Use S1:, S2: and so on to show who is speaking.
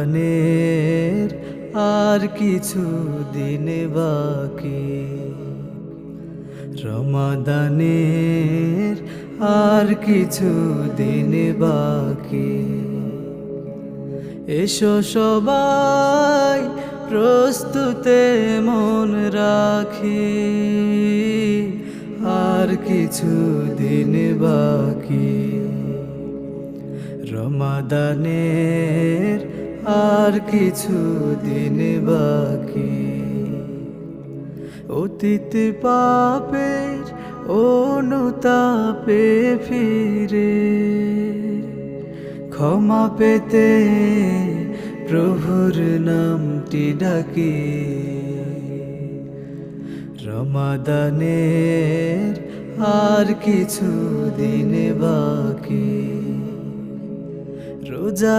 S1: রমাদানের আর কিছু দিন বাকি, রমাদানের আর কিছু দিন বাকি। এসো সবাই প্রস্তুতে মন রাখি, আর কিছু দিন বাকি। রমাদানের আর কিছু দিন বাকি। অতীত পাপের অনুতাপে ফিরে ক্ষমা পেতে প্রভুর নামটি ডাকি। রমাদানের আর কিছু দিন বাকি। রোজা